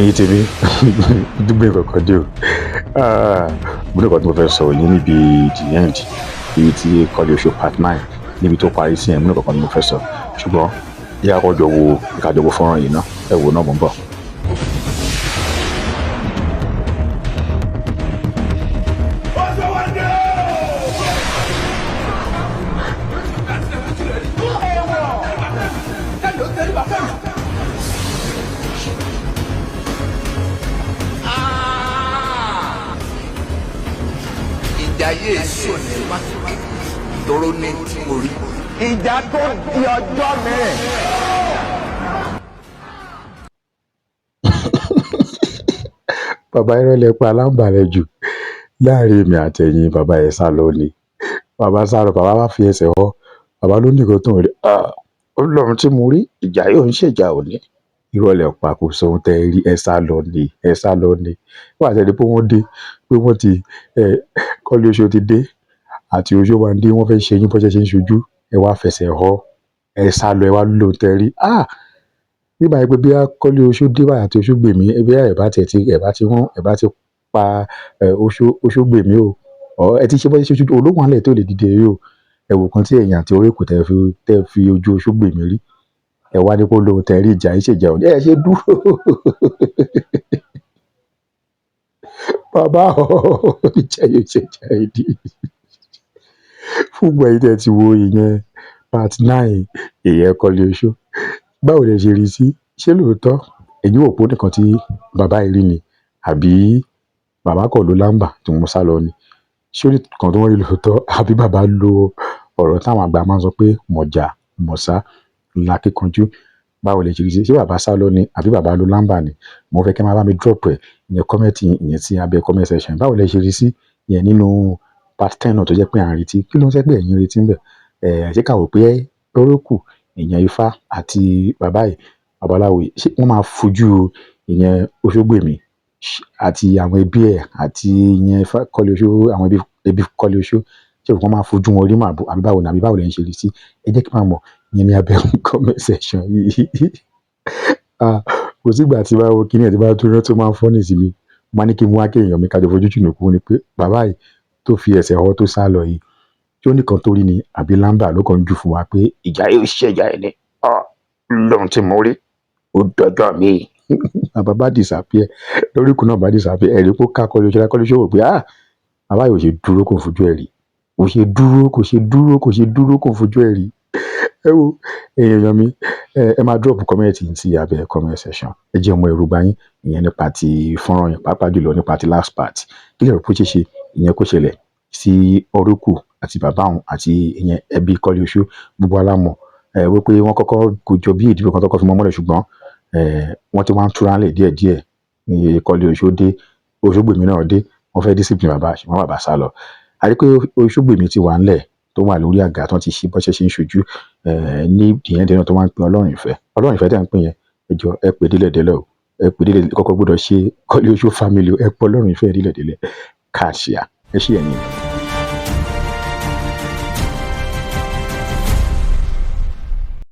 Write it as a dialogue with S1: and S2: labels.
S1: ẹ̀yin tèmi dúgbò kankan dé o mo ní ọ̀kan tí mo fẹ́ sọ yìí níbi the end ibi tí Kọ́lé Oṣó part 9 níbi tó parí sí ẹ̀ mo ní ọ̀kan tí mo fẹ́ sọ ṣùgbọ́n yíyá kọjọ wo ìkàjọ wo fọ́nrán yìí náà ẹ wò náà mo ń bọ̀.
S2: ìjà yé èso ní wákìkì tóró ní tí mo rí. ìjà tó di ọjọ́ mẹ́rin.
S1: bàbá ìrọ̀lẹ́ pa aláǹbàrẹ̀ jù láàrin èmi àtẹ̀yìn bàbá ẹ̀ sá lọ ni bàbá sá lọ bàbá wá fi ẹsẹ̀ họ bàbá ló nìkan tó ń rí Ọlọ́run tí mo rí ìjà yóò ń ṣèjà òní ìrọ̀lẹ́ pa kò sọ ohun tẹ́ rí ẹ sá lọ ni wọ́n àti ẹni pé wọ́n dé pé wọ́n ti Kọ́lé Oṣó ti dé àti Oṣó wa ń dé wọ́n fẹ́ ṣe yín bọ́ṣẹ́ ṣe ń ṣojú ẹ wá fẹsẹ̀ họ ẹ sá lọ ẹ wá lò tẹ́ rí nígbà yẹn pé bí Kọ́lé Oṣó dé báyà àti Oṣó gbèmí ẹbí ẹ bá ti pa Oṣó gbèmí o ẹ ti ṣe bọ́ṣẹ́ ṣe ṣojú olóhùn alẹ́ tó lè dìde rí o ẹ wò kan tí ẹ̀yìn àti orí kò tẹ́ fi ojú Oṣó gbèmí rí ẹ wá ní kó lóhun tẹ́ rí ìjà yìí ṣèjà òní ẹ ṣe dúró bàbá ìjà yóò ṣèjà ìdí fún gbọ́ ẹ̀yin tẹ́ ti wo ìyẹn part 9 ìyẹn Kọ́lé Oṣó báwo lẹ ṣe rí sí ṣé lóòótọ́ èyí ò pọ̀ nìkan tí bàbá yìí rí ni àbí bàbá kọ̀ ló láǹbà tí mo sá lọ ni ṣé orí kan tó wọ́n rí lóòótọ́ àbí bàbá lo ọ̀rọ̀ táwọn àgbà máa ń sọ pé mọ̀jà mọ̀sá lákíkanjú báwo lẹ ṣe rí sí ṣé bàbá sá lọ ni àbí bàbá lo láǹbà ni mo fẹ́ kẹ́ máa bá mi drop ẹ̀ ìyẹn kọ́mẹ́ǹtì ìyẹn sí abẹ́ comment section báwo lẹ ṣe rí sí ìyẹn nínú part 10 náà tó jẹ́ pé à ń retí kí ló ń jẹ́ pé ẹ̀yin retí ń bẹ̀ ṣé ká wò pé orókù ìyẹn Ifá àti bàbá yìí babaláwo yìí ṣé wọ́n máa fojú ìyẹn Oṣógbèmí àti àwọn ẹbí ẹ̀ àti ìyẹn Kọ́lé Oṣó àwọn ẹbí Kọ́lé Oṣó ṣé wọ́n máa fojú wọn rí màbò àbí báwo lẹ́yìn ṣe rí sí ẹ jẹ́ kí n máa mọ̀ ìyẹn ní abẹ́ comment section yìí kò sígbà tí bá wo kíní ẹ̀ tí bá tó rántí máa ń fọ́ nìsí mi máa ní kí n mú wákè èèyàn mi kájọ fojú jùnú kú ni pé bàbá yìí tó fi ẹsẹ̀ họ tó sá lọ yìí tí ó nìkan tó rí ni àbí láǹbà ló kàn ń jù fún wa pé ìjà yóò ṣèjà ẹ̀ ni lóhun tí mo rí ó dọjọ́ mi bàbá bá disappear lórí ikùn náà bá disappear ẹ̀rí kó ká Kọ́lé Oṣó wò pé bàbá yìí ò ṣe dúró kò fojú ẹ̀ rí kò ṣe dúró kò fojú ẹ̀ rí ẹ wo èèyàn mi ẹ máa drop comment sí abẹ́ comment section ẹ jẹ́ ọmọ Yorùbá yín ìyẹn nípa ti fọ́nrán yẹn pàápàá jùlọ nípa ti last part kí lè rò pé ó ṣeé ṣe ìyẹn kó ṣẹlẹ̀ sí Orókù àti bàbá òun àti ìyẹn ẹbí Kọ́lé Oṣó gbogbo alámọ̀ wípé wọ́n kọ́kọ́ kó jọ bí ìdílé kan tó kọ́ fi mọ́ mọ́lẹ̀ ṣùgbọ́n wọ́n ti wá ń túra lẹ̀ díẹ̀díẹ̀ ní Kọ́lé Oṣó dé Oṣógbèmí náà dé wọ́n fẹ́ discipline bàbá ṣùgbọ́n bàbá sá lọ àti pé Oṣógbèmí ti wà ńlẹ̀ tó wà lórí àga tó ti ṣe bọ́ṣẹ́ ṣe ń ṣojú ní ìyẹn dẹ́nà tó máa ń pín Ọlọ́run ìfẹ́ tẹ̀ ń pín yẹn ẹ jọ ẹ pè délẹ̀délẹ̀ o ẹ pè délẹ̀ kọ́kọ́ gbọ́dọ̀ ṣe Kọ́lé Oṣó family ẹ pọ̀ Ọlọ́run ìfẹ́ délẹ̀délẹ̀ káàṣìá ẹ ṣí ẹ̀yìn.